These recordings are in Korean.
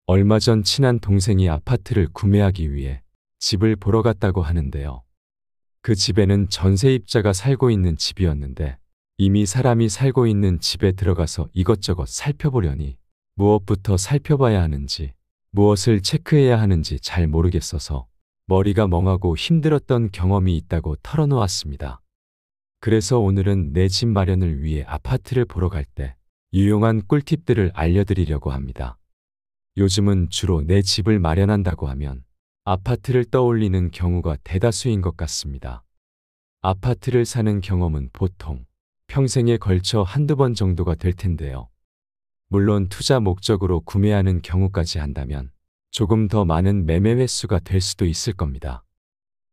얼마 전 친한 동생이 아파트를 구매하기 위해 집을 보러 갔다고 하는데요. 그 집에는 전세입자가 살고 있는 집이었는데 이미 사람이 살고 있는 집에 들어가서 이것저것 살펴보려니 무엇부터 살펴봐야 하는지, 무엇을 체크해야 하는지 잘 모르겠어서 머리가 멍하고 힘들었던 경험이 있다고 털어놓았습니다. 그래서 오늘은 내 집 마련을 위해 아파트를 보러 갈 때 유용한 꿀팁들을 알려드리려고 합니다. 요즘은 주로 내 집을 마련한다고 하면 아파트를 떠올리는 경우가 대다수인 것 같습니다. 아파트를 사는 경험은 보통 평생에 걸쳐 한두 번 정도가 될 텐데요. 물론 투자 목적으로 구매하는 경우까지 한다면 조금 더 많은 매매 횟수가 될 수도 있을 겁니다.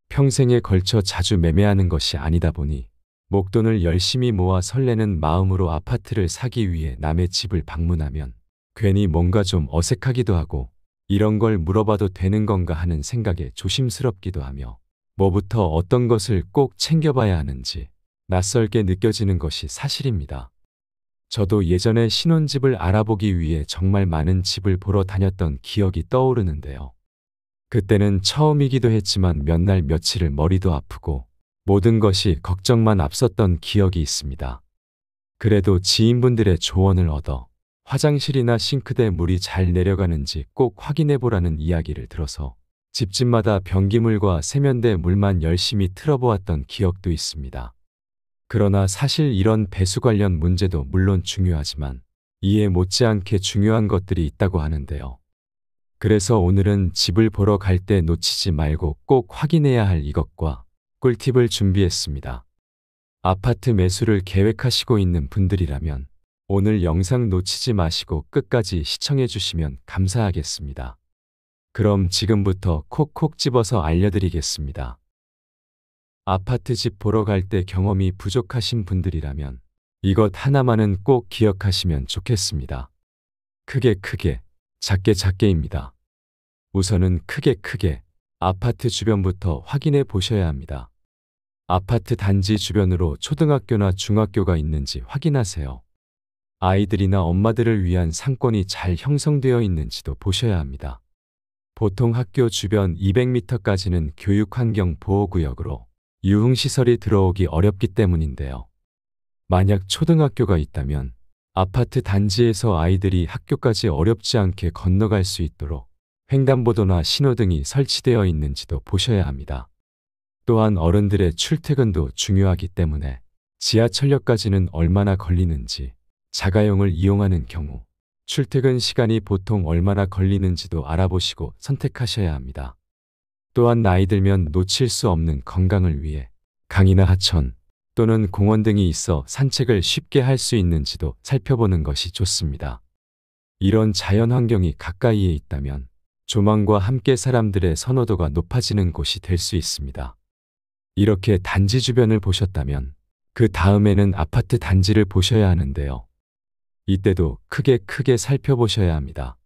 평생에 걸쳐 자주 매매하는 것이 아니다 보니 목돈을 열심히 모아 설레는 마음으로 아파트를 사기 위해 남의 집을 방문하면 괜히 뭔가 좀 어색하기도 하고 이런 걸 물어봐도 되는 건가 하는 생각에 조심스럽기도 하며 뭐부터 어떤 것을 꼭 챙겨봐야 하는지 낯설게 느껴지는 것이 사실입니다. 저도 예전에 신혼집을 알아보기 위해 정말 많은 집을 보러 다녔던 기억이 떠오르는데요. 그때는 처음이기도 했지만 몇 날 며칠을 머리도 아프고 모든 것이 걱정만 앞섰던 기억이 있습니다. 그래도 지인분들의 조언을 얻어 화장실이나 싱크대 물이 잘 내려가는지 꼭 확인해 보라는 이야기를 들어서 집집마다 변기물과 세면대 물만 열심히 틀어보았던 기억도 있습니다. 그러나 사실 이런 배수 관련 문제도 물론 중요하지만 이에 못지않게 중요한 것들이 있다고 하는데요. 그래서 오늘은 집을 보러 갈 때 놓치지 말고 꼭 확인해야 할 이것과 꿀팁을 준비했습니다. 아파트 매수를 계획하시고 있는 분들이라면 오늘 영상 놓치지 마시고 끝까지 시청해 주시면 감사하겠습니다. 그럼 지금부터 콕콕 집어서 알려드리겠습니다. 아파트 집 보러 갈 때 경험이 부족하신 분들이라면 이것 하나만은 꼭 기억하시면 좋겠습니다. 크게 크게, 작게 작게입니다. 우선은 크게 크게 아파트 주변부터 확인해 보셔야 합니다. 아파트 단지 주변으로 초등학교나 중학교가 있는지 확인하세요. 아이들이나 엄마들을 위한 상권이 잘 형성되어 있는지도 보셔야 합니다. 보통 학교 주변 200m까지는 교육환경보호구역으로 유흥시설이 들어오기 어렵기 때문인데요. 만약 초등학교가 있다면 아파트 단지에서 아이들이 학교까지 어렵지 않게 건너갈 수 있도록 횡단보도나 신호등이 설치되어 있는지도 보셔야 합니다. 또한 어른들의 출퇴근도 중요하기 때문에 지하철역까지는 얼마나 걸리는지, 자가용을 이용하는 경우 출퇴근 시간이 보통 얼마나 걸리는지도 알아보시고 선택하셔야 합니다. 또한 나이 들면 놓칠 수 없는 건강을 위해 강이나 하천 또는 공원 등이 있어 산책을 쉽게 할 수 있는지도 살펴보는 것이 좋습니다. 이런 자연 환경이 가까이에 있다면 조망과 함께 사람들의 선호도가 높아지는 곳이 될 수 있습니다. 이렇게 단지 주변을 보셨다면 그 다음에는 아파트 단지를 보셔야 하는데요. 이때도 크게 크게 살펴보셔야 합니다.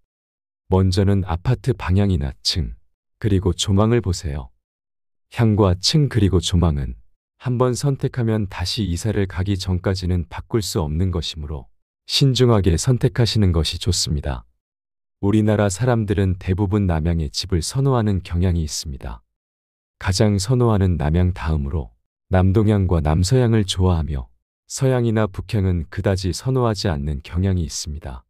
먼저는 아파트 방향이나 층, 그리고 조망을 보세요. 향과 층 그리고 조망은 한번 선택하면 다시 이사를 가기 전까지는 바꿀 수 없는 것이므로 신중하게 선택하시는 것이 좋습니다. 우리나라 사람들은 대부분 남향의 집을 선호하는 경향이 있습니다. 가장 선호하는 남향 다음으로 남동향과 남서향을 좋아하며 서향이나 북향은 그다지 선호하지 않는 경향이 있습니다.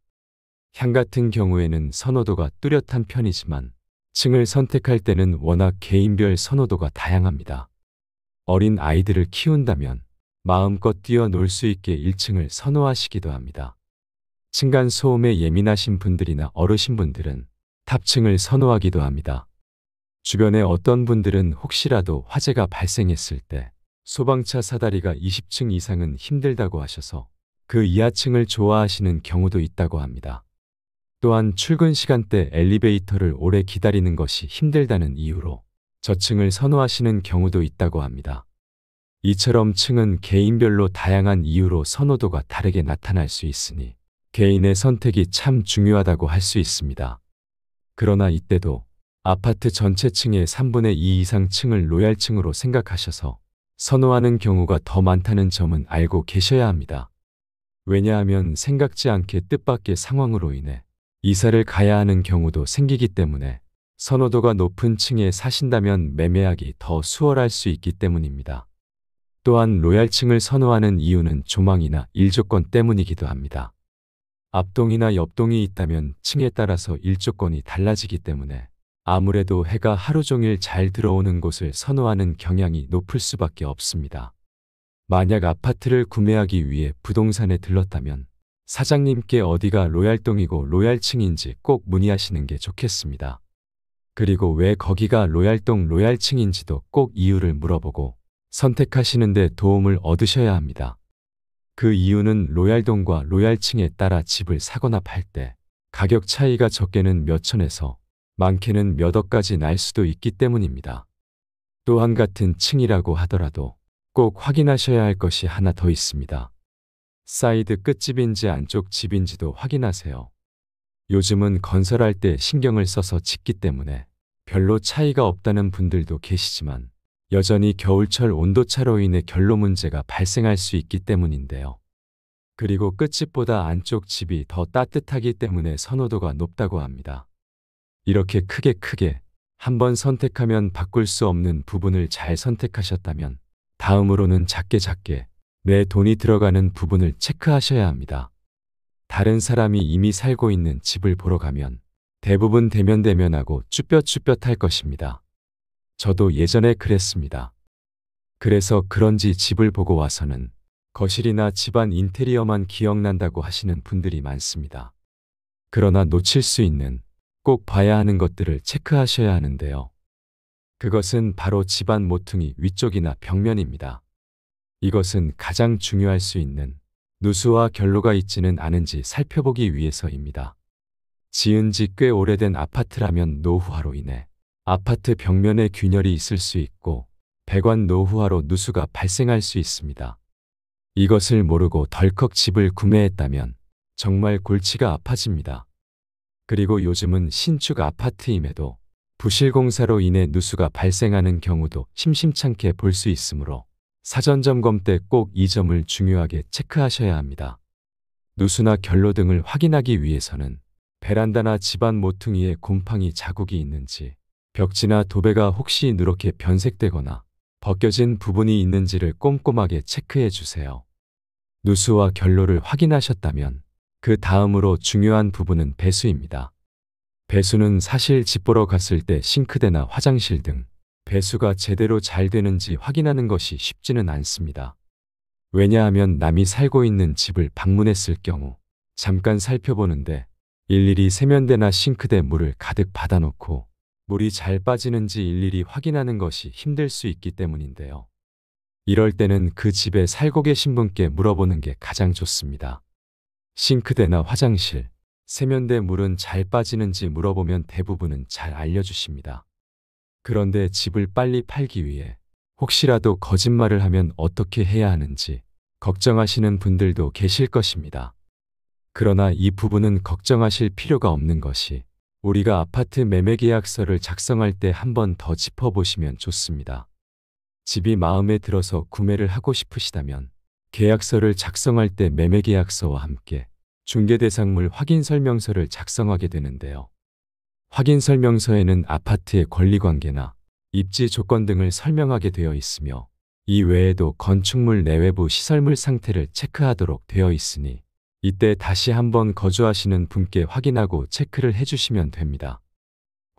향 같은 경우에는 선호도가 뚜렷한 편이지만 층을 선택할 때는 워낙 개인별 선호도가 다양합니다. 어린 아이들을 키운다면 마음껏 뛰어놀 수 있게 1층을 선호하시기도 합니다. 층간 소음에 예민하신 분들이나 어르신분들은 탑층을 선호하기도 합니다. 주변에 어떤 분들은 혹시라도 화재가 발생했을 때 소방차 사다리가 20층 이상은 힘들다고 하셔서 그 이하층을 좋아하시는 경우도 있다고 합니다. 또한 출근 시간대 엘리베이터를 오래 기다리는 것이 힘들다는 이유로 저층을 선호하시는 경우도 있다고 합니다. 이처럼 층은 개인별로 다양한 이유로 선호도가 다르게 나타날 수 있으니 개인의 선택이 참 중요하다고 할 수 있습니다. 그러나 이때도 아파트 전체 층의 3분의 2 이상 층을 로얄층으로 생각하셔서 선호하는 경우가 더 많다는 점은 알고 계셔야 합니다. 왜냐하면 생각지 않게 뜻밖의 상황으로 인해 이사를 가야 하는 경우도 생기기 때문에 선호도가 높은 층에 사신다면 매매하기 더 수월할 수 있기 때문입니다. 또한 로얄층을 선호하는 이유는 조망이나 일조권 때문이기도 합니다. 앞동이나 옆동이 있다면 층에 따라서 일조권이 달라지기 때문에 아무래도 해가 하루 종일 잘 들어오는 곳을 선호하는 경향이 높을 수밖에 없습니다. 만약 아파트를 구매하기 위해 부동산에 들렀다면 사장님께 어디가 로얄동이고 로얄층인지 꼭 문의하시는 게 좋겠습니다. 그리고 왜 거기가 로얄동 로얄층인지도 꼭 이유를 물어보고 선택하시는 데 도움을 얻으셔야 합니다. 그 이유는 로얄동과 로얄층에 따라 집을 사거나 팔 때 가격 차이가 적게는 몇 천에서 많게는 몇 억까지 날 수도 있기 때문입니다. 또한 같은 층이라고 하더라도 꼭 확인하셔야 할 것이 하나 더 있습니다. 사이드 끝집인지 안쪽 집인지도 확인하세요. 요즘은 건설할 때 신경을 써서 짓기 때문에 별로 차이가 없다는 분들도 계시지만 여전히 겨울철 온도차로 인해 결로 문제가 발생할 수 있기 때문인데요. 그리고 끝집보다 안쪽 집이 더 따뜻하기 때문에 선호도가 높다고 합니다. 이렇게 크게 한번 선택하면 바꿀 수 없는 부분을 잘 선택하셨다면 다음으로는 작게 내 돈이 들어가는 부분을 체크하셔야 합니다. 다른 사람이 이미 살고 있는 집을 보러 가면 대부분 대면하고 쭈뼛쭈뼛할 것입니다. 저도 예전에 그랬습니다. 그래서 그런지 집을 보고 와서는 거실이나 집안 인테리어만 기억난다고 하시는 분들이 많습니다. 그러나 놓칠 수 있는 꼭 봐야 하는 것들을 체크하셔야 하는데요. 그것은 바로 집안 모퉁이 위쪽이나 벽면입니다. 이것은 가장 중요할 수 있는 누수와 결로가 있지는 않은지 살펴보기 위해서입니다. 지은 지 꽤 오래된 아파트라면 노후화로 인해 아파트 벽면에 균열이 있을 수 있고 배관 노후화로 누수가 발생할 수 있습니다. 이것을 모르고 덜컥 집을 구매했다면 정말 골치가 아파집니다. 그리고 요즘은 신축 아파트임에도 부실공사로 인해 누수가 발생하는 경우도 심심찮게 볼 수 있으므로 사전 점검 때 꼭 이 점을 중요하게 체크하셔야 합니다. 누수나 결로 등을 확인하기 위해서는 베란다나 집안 모퉁이에 곰팡이 자국이 있는지, 벽지나 도배가 혹시 누렇게 변색되거나 벗겨진 부분이 있는지를 꼼꼼하게 체크해 주세요. 누수와 결로를 확인하셨다면 그 다음으로 중요한 부분은 배수입니다. 배수는 사실 집 보러 갔을 때 싱크대나 화장실 등 배수가 제대로 잘 되는지 확인하는 것이 쉽지는 않습니다. 왜냐하면 남이 살고 있는 집을 방문했을 경우 잠깐 살펴보는데 일일이 세면대나 싱크대 물을 가득 받아놓고 물이 잘 빠지는지 일일이 확인하는 것이 힘들 수 있기 때문인데요. 이럴 때는 그 집에 살고 계신 분께 물어보는 게 가장 좋습니다. 싱크대나 화장실, 세면대 물은 잘 빠지는지 물어보면 대부분은 잘 알려주십니다. 그런데 집을 빨리 팔기 위해 혹시라도 거짓말을 하면 어떻게 해야 하는지 걱정하시는 분들도 계실 것입니다. 그러나 이 부분은 걱정하실 필요가 없는 것이 우리가 아파트 매매계약서를 작성할 때 한 번 더 짚어보시면 좋습니다. 집이 마음에 들어서 구매를 하고 싶으시다면 계약서를 작성할 때 매매계약서와 함께 중개대상물 확인설명서를 작성하게 되는데요. 확인설명서에는 아파트의 권리관계나 입지 조건 등을 설명하게 되어 있으며 이 외에도 건축물 내외부 시설물 상태를 체크하도록 되어 있으니 이때 다시 한번 거주하시는 분께 확인하고 체크를 해주시면 됩니다.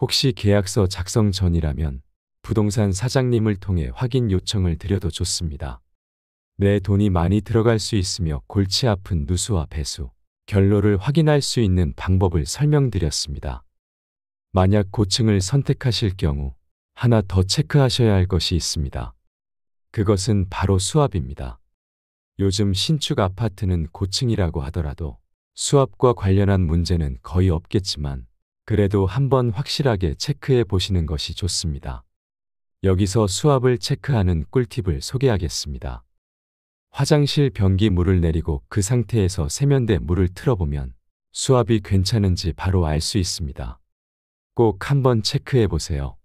혹시 계약서 작성 전이라면 부동산 사장님을 통해 확인 요청을 드려도 좋습니다. 내 돈이 많이 들어갈 수 있으며 골치 아픈 누수와 배수, 결로를 확인할 수 있는 방법을 설명드렸습니다. 만약 고층을 선택하실 경우 하나 더 체크하셔야 할 것이 있습니다. 그것은 바로 수압입니다. 요즘 신축 아파트는 고층이라고 하더라도 수압과 관련한 문제는 거의 없겠지만 그래도 한번 확실하게 체크해 보시는 것이 좋습니다. 여기서 수압을 체크하는 꿀팁을 소개하겠습니다. 화장실 변기 물을 내리고 그 상태에서 세면대 물을 틀어보면 수압이 괜찮은지 바로 알 수 있습니다. 꼭 한번 체크해 보세요.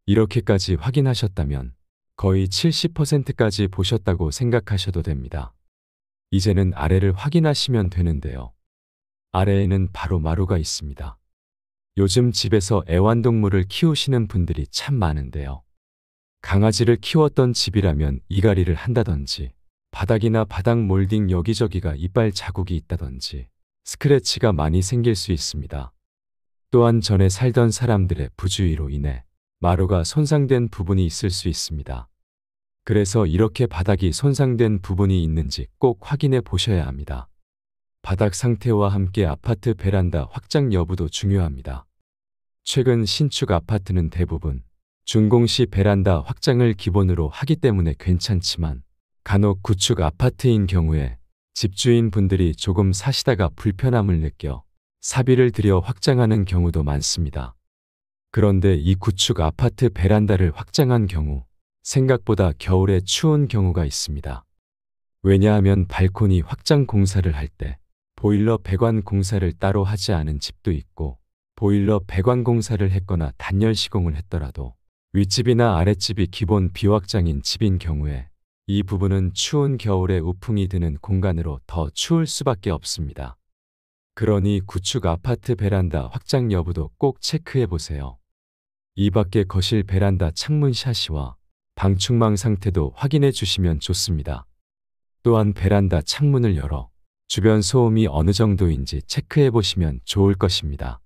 이렇게까지 확인하셨다면 거의 70%까지 보셨다고 생각하셔도 됩니다. 이제는 아래를 확인하시면 되는데요. 아래에는 바로 마루가 있습니다. 요즘 집에서 애완동물을 키우시는 분들이 참 많은데요. 강아지를 키웠던 집이라면 이갈이를 한다든지, 바닥이나 바닥 몰딩 여기저기가 이빨 자국이 있다든지, 스크래치가 많이 생길 수 있습니다. 또한 전에 살던 사람들의 부주의로 인해 마루가 손상된 부분이 있을 수 있습니다. 그래서 이렇게 바닥이 손상된 부분이 있는지 꼭 확인해 보셔야 합니다. 바닥 상태와 함께 아파트 베란다 확장 여부도 중요합니다. 최근 신축 아파트는 대부분 준공시 베란다 확장을 기본으로 하기 때문에 괜찮지만 간혹 구축 아파트인 경우에 집주인 분들이 조금 사시다가 불편함을 느껴 사비를 들여 확장하는 경우도 많습니다. 그런데 이 구축 아파트 베란다를 확장한 경우 생각보다 겨울에 추운 경우가 있습니다. 왜냐하면 발코니 확장 공사를 할 때 보일러 배관 공사를 따로 하지 않은 집도 있고, 보일러 배관 공사를 했거나 단열 시공을 했더라도 윗집이나 아랫집이 기본 비확장인 집인 경우에 이 부분은 추운 겨울에 우풍이 드는 공간으로 더 추울 수밖에 없습니다. 그러니 구축 아파트 베란다 확장 여부도 꼭 체크해 보세요. 이 밖에 거실 베란다 창문 샤시와 방충망 상태도 확인해 주시면 좋습니다. 또한 베란다 창문을 열어 주변 소음이 어느 정도인지 체크해 보시면 좋을 것입니다.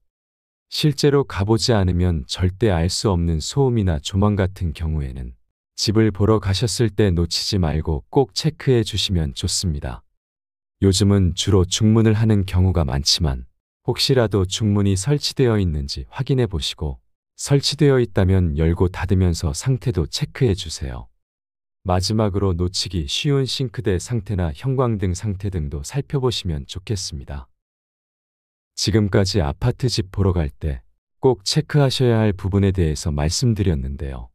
실제로 가보지 않으면 절대 알 수 없는 소음이나 조망 같은 경우에는 집을 보러 가셨을 때 놓치지 말고 꼭 체크해 주시면 좋습니다. 요즘은 주로 중문을 하는 경우가 많지만 혹시라도 중문이 설치되어 있는지 확인해 보시고, 설치되어 있다면 열고 닫으면서 상태도 체크해 주세요. 마지막으로 놓치기 쉬운 싱크대 상태나 형광등 상태 등도 살펴보시면 좋겠습니다. 지금까지 아파트 집 보러 갈 때 꼭 체크하셔야 할 부분에 대해서 말씀드렸는데요.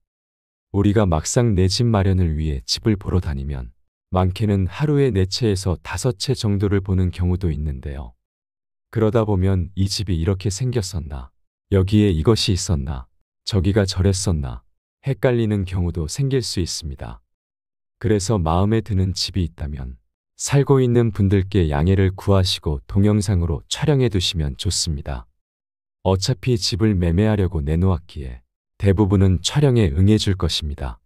우리가 막상 내 집 마련을 위해 집을 보러 다니면 많게는 하루에 4채에서 5채 정도를 보는 경우도 있는데요. 그러다 보면 이 집이 이렇게 생겼었나, 여기에 이것이 있었나, 저기가 저랬었나 헷갈리는 경우도 생길 수 있습니다. 그래서 마음에 드는 집이 있다면 살고 있는 분들께 양해를 구하시고 동영상으로 촬영해 두시면 좋습니다. 어차피 집을 매매하려고 내놓았기에 대부분은 촬영에 응해 줄 것입니다.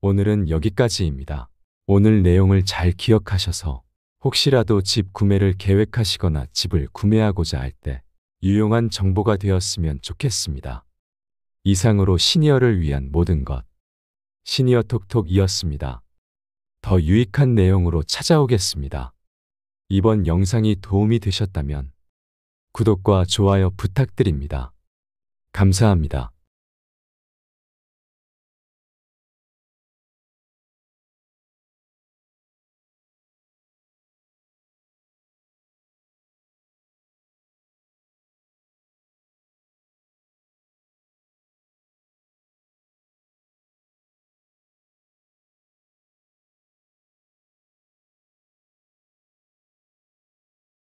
오늘은 여기까지입니다. 오늘 내용을 잘 기억하셔서 혹시라도 집 구매를 계획하시거나 집을 구매하고자 할 때 유용한 정보가 되었으면 좋겠습니다. 이상으로 시니어를 위한 모든 것, 시니어 톡톡이었습니다. 더 유익한 내용으로 찾아오겠습니다. 이번 영상이 도움이 되셨다면 구독과 좋아요 부탁드립니다. 감사합니다.